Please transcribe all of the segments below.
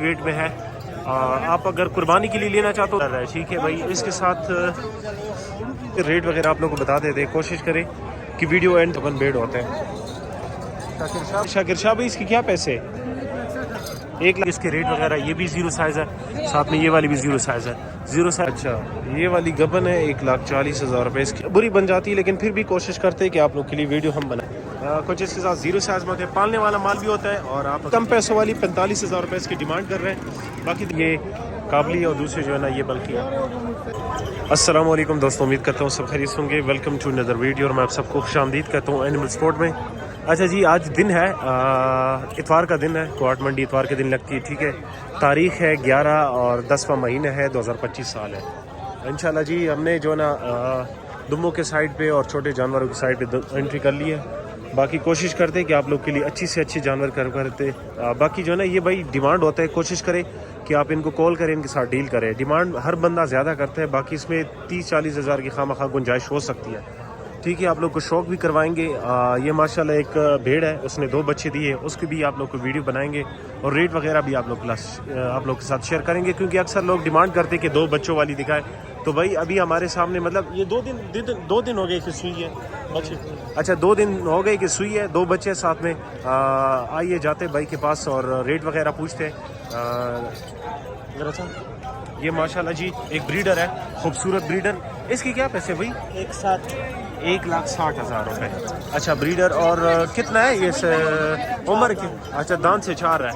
Rate میں ہے. آپ اگر قربانی کے لیے لینا چاہتے ہو ٹھیک ہے بھائی. اس کے ساتھ ریٹ وغیرہ آپ لوگوں کو بتا دیتے ہیں. کوشش کریں کہ ویڈیو اینڈ تک بیڈ ہوتے ہیں. شاکر شاہ بھائی اس کی کیا پیسے؟ 1 لاکھ اس کے ریٹ وغیرہ. یہ بھی زیرو سائز ہے, ساتھ میں یہ والی بھی زیرو سائز ہے. Zero size. اچھا یہ والی گبن ہے 1,40,000 روپے. اس کی بری بن جاتی ہے لیکن پھر بھی کوشش کرتے ہیں کہ آپ لوگ کے لیے ویڈیو ہم بنائیں. کچھ اس کے ساتھ زیرو سائز میں ہوتے ہیں. پالنے والا مال بھی ہوتا ہے اور آپ کم پیسوں والی 45,000 روپے اس کی ڈیمانڈ کر رہے ہیں. باقی یہ قابلی اور دوسرے جو ہے نا یہ بلکہ. السلام علیکم دوستوں, امید کرتا ہوں سب خیریت ہوں گے. ویلکم ٹو ندر ویڈیو اور میں آپ سب کو خوش آمدید کہتا ہوں اینیمل سپورٹ میں. اچھا جی, آج دن ہے اتوار کا دن ہے. کوٹ منڈی اتوار کے دن لگتی ہے. ٹھیک ہے, تاریخ ہے 11 اور 10واں مہینہ ہے 2025 سال ہے. انشاءاللہ جی ہم نے جو نا دموں کے سائڈ پہ اور چھوٹے جانوروں کے سائڈ پہ انٹری کر لی ہے. باقی کوشش کرتے کہ آپ لوگ کے لیے اچھی سے اچھی جانور کرتے. باقی جو ہے نا یہ بھائی ڈیمانڈ ہوتا ہے. کوشش کریں کہ آپ ان کو کال کریں, ان کے ساتھ ڈیل کریں. ڈیمانڈ ہر بندہ زیادہ کرتا ہے. باقی اس میں 30-40 ہزار کی خواہ گنجائش ہو سکتی ہے. ٹھیک ہے, آپ لوگ کو شوق بھی کروائیں گے. یہ ماشاءاللہ ایک بھیڑ ہے, اس نے 2 بچے دیے, اس کی بھی آپ لوگ کو ویڈیو بنائیں گے اور ریٹ وغیرہ بھی آپ لوگ کے ساتھ شیئر کریں گے. کیونکہ اکثر لوگ ڈیمانڈ کرتے کہ 2 بچوں والی دکھائے. تو بھائی ابھی ہمارے سامنے مطلب یہ 2 دن ہو گئے کہ سوئی ہے بچے. اچھا 2 دن ہو گئے کہ سوئی ہے, 2 بچے ساتھ میں. آئیے جاتے بھائی کے پاس اور ریٹ وغیرہ پوچھتے. یہ ماشاءاللہ جی ایک بریڈر ہے, خوبصورت بریڈر. اس کی کیا پیسے بھائی؟ 1,60,000 روپے. اچھا بریڈر. اور کتنا ہے یہ عمر کی؟ اچھا دانت سے 4 ہے.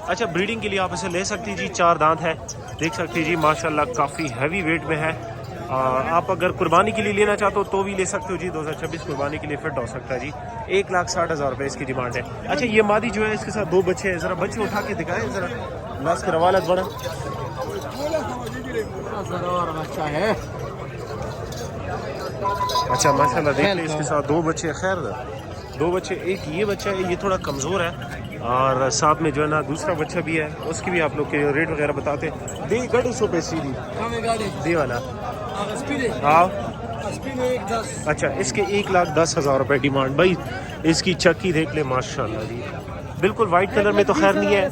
اچھا بریڈنگ کے لیے آپ اسے لے سکتی جی, 4 دانت ہے. دیکھ سکتی جی ماشاءاللہ کافی ہیوی ویٹ میں ہے. آپ اگر قربانی کے لیے لینا چاہتے ہو تو بھی لے سکتے ہو جی. 2026 قربانی کے لیے فٹ ہو سکتا ہے جی. 1,60,000 روپے اس کی ڈیمانڈ ہے. اچھا یہ مادی جو ہے اس کے ساتھ 2 بچے ہیں. ذرا بچے اٹھا کے دکھائیں ذرا, لاس کے روالت بڑا. اچھا ماشاءاللہ دیکھ لیں اس کے ساتھ 2 بچے. خیر 2 بچے, ایک یہ بچہ ہے یہ تھوڑا کمزور ہے اور ساتھ میں جو ہے نا دوسرا بچہ بھی ہے. اس کی بھی آپ لوگ کے ریٹ وغیرہ بتاتے ہیں. دی گاڑی 100 پیسے دی والا. ہاں اچھا اس کے 1,10,000 روپے ڈیمانڈ. بھائی اس کی چکی دیکھ لیں ماشاءاللہ جی, بالکل وائٹ کلر میں تو خیر نہیں ہے,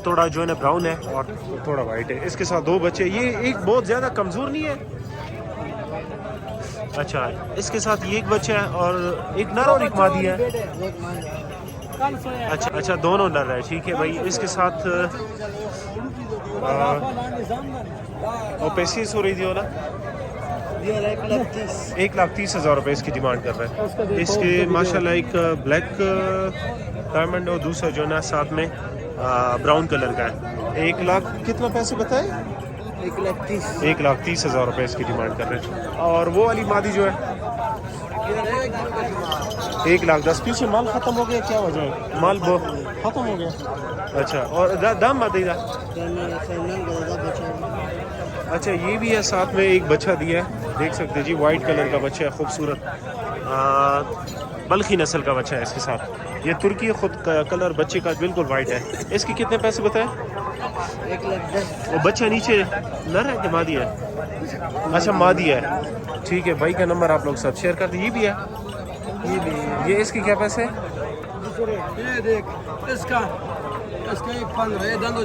تھوڑا جو ہے نا براؤن ہے اور تھوڑا وائٹ ہے. اس کے ساتھ 2 بچے. یہ ایک بہت زیادہ کمزور نہیں ہے. اچھا اس کے ساتھ یہ ایک بچہ ہے اور ایک نر اور ایک مادی ہے. اچھا دونوں نر ہے. ٹھیک ہے بھائی. اس کے ساتھ وہ پیسے ہو رہی تھی نا 1,30,000 روپے اس کی ڈیمانڈ کر رہے ہیں. اس کے ماشاءاللہ ایک بلیک ڈائمنڈ اور دوسرا جو ہے نا ساتھ میں براؤن کلر کا ہے. 1 لاکھ کتنا پیسے بتائے؟ 1,30,000 روپے اس کی ڈیمانڈ کر رہے ہیں. اور وہ والی مادی جو ہے 1,10,000. پیچھے مال ختم ہو گیا, کیا وجہ ہے؟ مال ختم ہو گیا. اچھا اور دام مادی دا. اچھا یہ بھی ہے ساتھ میں ایک بچہ دیا ہے. دیکھ سکتے جی وائٹ کلر کا بچہ ہے, خوبصورت بلخی نسل کا بچہ ہے. اس کے ساتھ یہ ترکی خود کلر بچے کا بالکل وائٹ ہے. اس کی کتنے پیسے بتائیں؟ 1,10,000. وہ بچہ نیچے نر ہے کہ مادی ہے؟ اچھا مادی ہے. ٹھیک ہے بھائی کا نمبر آپ لوگ ساتھ شیئر کر دیں. یہ بھی ہے, یہ اس کی کیا پیسے؟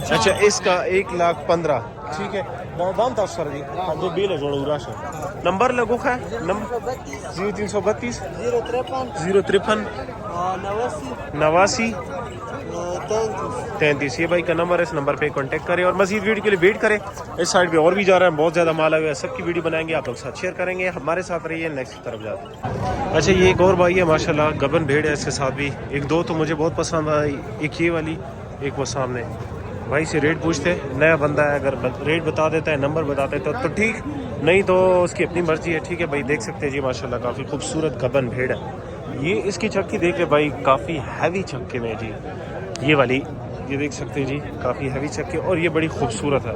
اچھا اس کا 1,15,000. ٹھیک ہے دام تھا سر جی جو بیل ہے جوڑو راشن نمبر لگو ہے 0332 053 89 33. یہ بھائی کا نمبر ہے, اس نمبر پہ کانٹیکٹ کریں اور مزید ویڈیو کے لیے ویٹ کریں. اس سائڈ پہ اور بھی جا رہا ہے, بہت زیادہ مال آیا ہے. سب کی ویڈیو بنائیں گے, آپ لوگ ساتھ شیئر کریں گے. ہمارے ساتھ رہیے, نیکسٹ طرف جاتے ہیں. اچھا یہ ایک اور بھائی ہے ماشاءاللہ گبن بھیڑ ہے. اس کے ساتھ بھی 1-2 تو مجھے بہت پسند آئی. ایک یہ والی, ایک وہ سامنے. بھائی سے ریٹ پوچھتے, نیا بندہ ہے, اگر ریٹ بتا دیتا ہے نمبر بتاتے ہیں تو ٹھیک, نہیں تو اس کی اپنی مرضی ہے. ٹھیک ہے بھائی دیکھ سکتے ہیں جی ماشاءاللہ کافی خوبصورت گبن بھیڑ ہے. یہ اس کی چکی دیکھ لے بھائی, کافی ہیوی چکے میں جی. یہ والی یہ دیکھ سکتے ہیں جی کافی ہیوی چکے اور یہ بڑی خوبصورت ہے.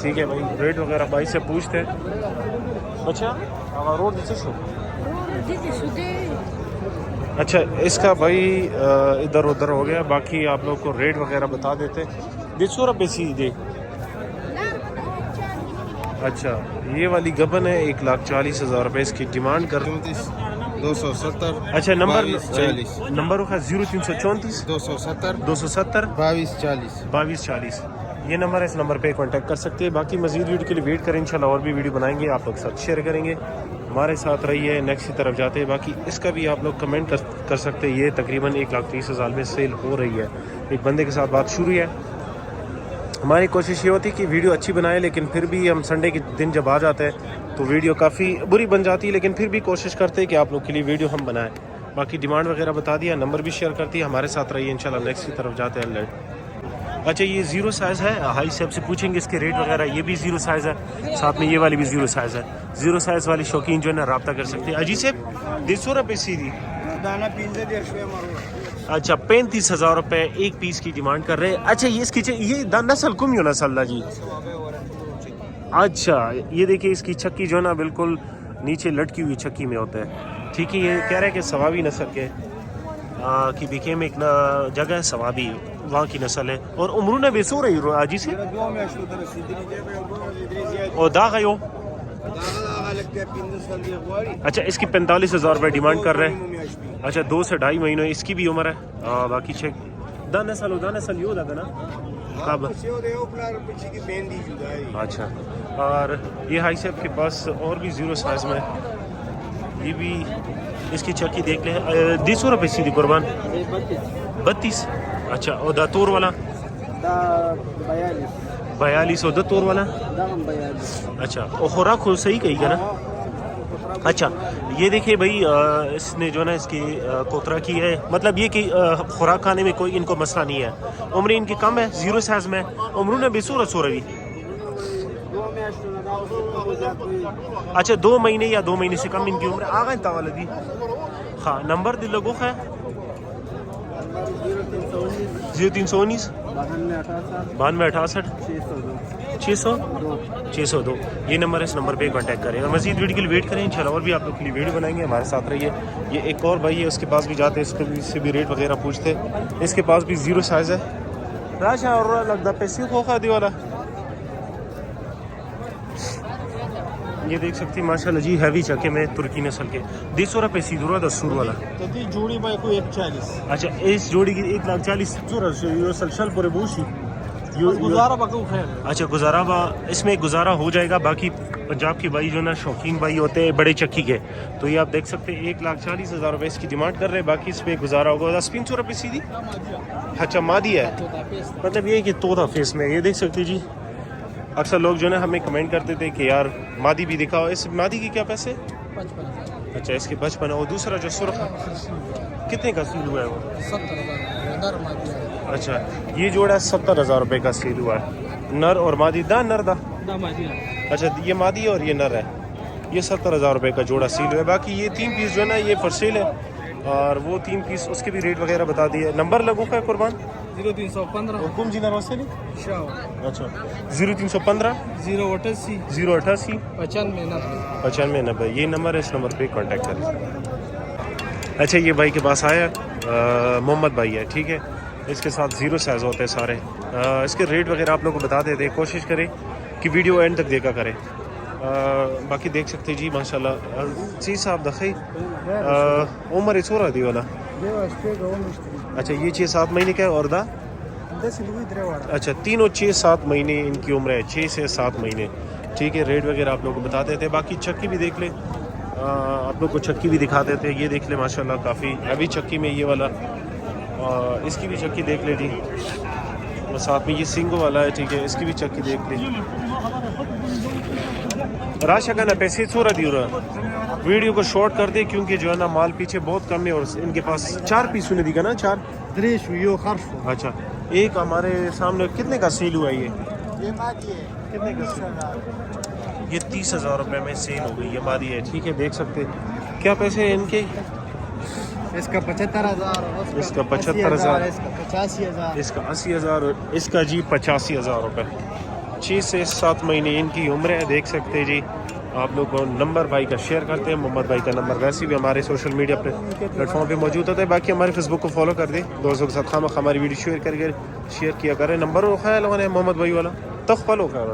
ٹھیک ہے بھائی ریٹ وغیرہ بھائی سے پوچھتے ہیں. اچھا روڈ نیچے شو. اچھا اس کا بھائی ادھر ادھر ہو گیا. باقی آپ لوگ کو ریٹ وغیرہ بتا دیتے. 150 روپے سیدھے. اچھا یہ والی گبن ہے 1,40,000 روپے اس کی ڈیمانڈ کر. 270 اچھا نمبر 2240 نمبر ہوگا 0334 270 270 2240 2240. یہ نمبر ہے, اس نمبر پہ کانٹیکٹ کر سکتے ہیں. باقی مزید ویڈیو کے لیے ویٹ کریں, انشاءاللہ اور بھی ویڈیو بنائیں گے, آپ لوگ ساتھ شیئر کریں گے. ہمارے ساتھ رہیے, نیکسٹ کی طرف جاتے ہیں. باقی اس کا بھی آپ لوگ کمنٹ کر سکتے ہیں. یہ تقریباً 1,30,000 میں سیل ہو رہی ہے. ایک بندے کے ساتھ بات شروع ہے. ہماری کوشش یہ ہوتی ہے کہ ویڈیو اچھی بنائیں, لیکن پھر بھی ہم سنڈے کے دن جب آ جاتے ہیں تو ویڈیو کافی بری بن جاتی ہے, لیکن پھر بھی کوشش کرتے ہیں کہ آپ لوگ کے لیے ویڈیو ہم بنائیں. باقی ڈیمانڈ وغیرہ بتا دیا, نمبر بھی شیئر کرتی ہے. ہمارے ساتھ رہیے, انشاءاللہ نیکسٹ کی طرف جاتے ہیں. اچھا یہ 0 سائز ہے, ہائی صاحب سے پوچھیں گے اس کے ریٹ وغیرہ. یہ بھی 0 سائز ہے, ساتھ میں یہ والی بھی 0 سائز ہے. 0 سائز والی شوقین جو ہے نا رابطہ کر سکتے ہیں. اجی صاحب 150 روپے سیدھی. اچھا 35,000 روپے ایک پیس کی ڈیمانڈ کر رہے ہیں. اچھا یہ اس کی یہ نسل کم یو نسل جی. اچھا یہ دیکھیے اس کی چھکی جو ہے نا بالکل نیچے لٹکی ہوئی چھکی میں ہوتا ہے. ٹھیک ہے, یہ کہہ رہے ہیں کہ سوابی نسل کے کی بیکے میں ایک جگہ ہے سوابی, وہاں کی نسل ہے. اور عمرو نے بیسو رہی آجی سے اور داغ ہے. اچھا اس کی 45,000 روپے ڈیمانڈ کر رہے ہیں. اچھا 2 سے 2.5 مہینے اس کی بھی عمر ہے. باقی چیک دانا سال یہ ہوتا نا کب. اچھا اور یہ ہائی صاحب کے پاس اور بھی 0 سائز میں, یہ بھی اس کی چکی دیکھ لیں. 150 روپے سیدھی قربان 32. اچھا اور داتور والا 42 اور داتور والا. اچھا اور خوراک صحیح کہی گا نا. اچھا یہ دیکھیے بھائی, اس نے جو ہے نا اس کی کوترا کی ہے, مطلب یہ کہ خوراک کھانے میں کوئی ان کو مسئلہ نہیں ہے. عمر ان کی کم ہے, 0 سائز میں. عمروں نے بیسو روی. اچھا 2 مہینے یا 2 مہینے سے کم ان کی عمر آ گئے تاوالا دی. ہاں نمبر دل لگو ہے 0319 9268 602. یہ نمبر ہے, اس نمبر پہ کانٹیکٹ کریں اور مزید ویڈیو کے لیے ویٹ کریں. انشاءاللہ اور بھی آپ لوگ کے لیے ویڈیو بنائیں گے, ہمارے ساتھ رہیے. یہ ایک اور بھائی ہے, اس کے پاس بھی جاتے ہیں, اس سے بھی ریٹ وغیرہ پوچھتے. اس کے پاس بھی 0 سائز ہے. راشا اور لگتا پیسے کھوکھا دی والا. یہ دیکھ سکتی ہیں ماشاءاللہ جی, ہیوی چکے میں ترکی نسل کے. 150 روپے سیدھو دسور والا. جوڑی بھائی کو 140. اچھا اس جوڑی کی 1,40,000 شل پورے بوشی. گزارا بکو خیر. اچھا گزارا با اس میں گزارا ہو جائے گا. باقی پنجاب کے بھائی جو نا شوقین بھائی ہوتے ہیں بڑے چکی کے, تو یہ آپ دیکھ سکتے ہیں 1,40,000 روپے اس کی ڈیمانڈ کر رہے ہیں. باقی اس پہ گزارا ہوگا 300 روپے سیدھی. اچھا مادی ہے, مطلب یہ کہ طوطا فیس میں. یہ دیکھ سکتے جی, اکثر لوگ جو ہے ہمیں کمنٹ کرتے تھے کہ یار مادی بھی دکھاؤ. اس مادی کی کیا پیسے؟ 55. اچھا اس کے 55. اور دوسرا جو سرخ کتنے کا سیل ہوا ہے وہ؟ 70,000. اچھا یہ جوڑا 70,000 روپے کا سیل ہوا ہے. نر اور مادی نر دا. اچھا یہ مادی اور یہ نر ہے. یہ 70,000 روپے کا جوڑا سیل ہوا ہے. باقی یہ 3 پیس جو ہے نا یہ فور سیل ہے, اور وہ 3 پیس اس کے بھی ریٹ وغیرہ بتا دیے. نمبر لگو کا قربان 0315 حکم جی نروس سے نہیں. اچھا 0315 088 088 95 95. یہ نمبر ہے, اس نمبر پہ کانٹیکٹ کریں. اچھا یہ بھائی کے پاس آیا محمد بھائی ہے, ٹھیک ہے. اس کے ساتھ 0 سائز ہوتے ہیں سارے. اس کے ریٹ وغیرہ آپ لوگوں کو بتا دیتے ہیں. کوشش کریں کہ ویڈیو اینڈ تک دیکھا کریں. باقی دیکھ سکتے جی ماشاءاللہ چیز صاحب دخی عمر اس ہو رہا دی والا. اچھا یہ 6-7 مہینے کا ہے. اور دا اچھا 3 اور 6-7 مہینے ان کی عمر ہے, 6 سے 7 مہینے. ٹھیک ہے, ریٹ وغیرہ آپ لوگوں کو بتا دیتے ہیں. باقی چکی بھی دیکھ لیں, آپ لوگ کو چکی بھی دکھا دیتے ہیں. یہ دیکھ لیں ماشاءاللہ کافی ہیوی چکی میں یہ والا. اس کی بھی چکی دیکھ لیں جی, اور ساتھ میں یہ سنگو والا ہے. ٹھیک ہے, اس کی بھی چکی دیکھ لیں. راشا کا نا پیسے چھوڑا دی رہا. ویڈیو کو شارٹ کر دے کیونکہ جو ہے نا مال پیچھے بہت کم ہے, اور ان کے پاس 4 پیس سنے دی گا نا 4. اچھا ایک ہمارے سامنے کتنے کا سیل ہوا ہے یہ کتنے کا سیل؟ یہ 30,000 روپے میں سیل ہو گئی. یہ مادی ہے, ٹھیک ہے. دیکھ سکتے کیا پیسے ہیں ان کے. اس کا 75,000, اس کا 75,000, اس کا 85,000, اس کا 80,000, اور اس کا جی 85,000 روپے. 6 سے 7 مہینے ان کی عمر ہے. دیکھ سکتے جی آپ لوگ کو. نمبر بھائی کا شیئر کرتے ہیں. محمد بھائی کا نمبر ویسے بھی ہمارے سوشل میڈیا پلیٹ فارم پہ موجود ہوتا ہے. باقی ہمارے فیس بک کو فالو کر دیں, دوستوں کے ساتھ خامخواہ ہماری ویڈیو شیئر کر کے شیئر کیا کریں. نمبر خیال ہونا ہے محمد بھائی والا تخ فالو کر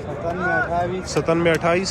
97 28 97 28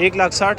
1,60,000।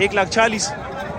1,40,000।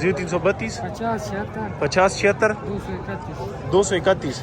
0332 50 76 231।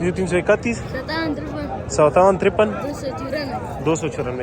331 5753 294।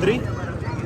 3।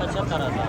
75,000।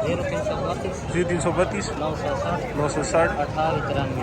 0332 332 960 960 1893।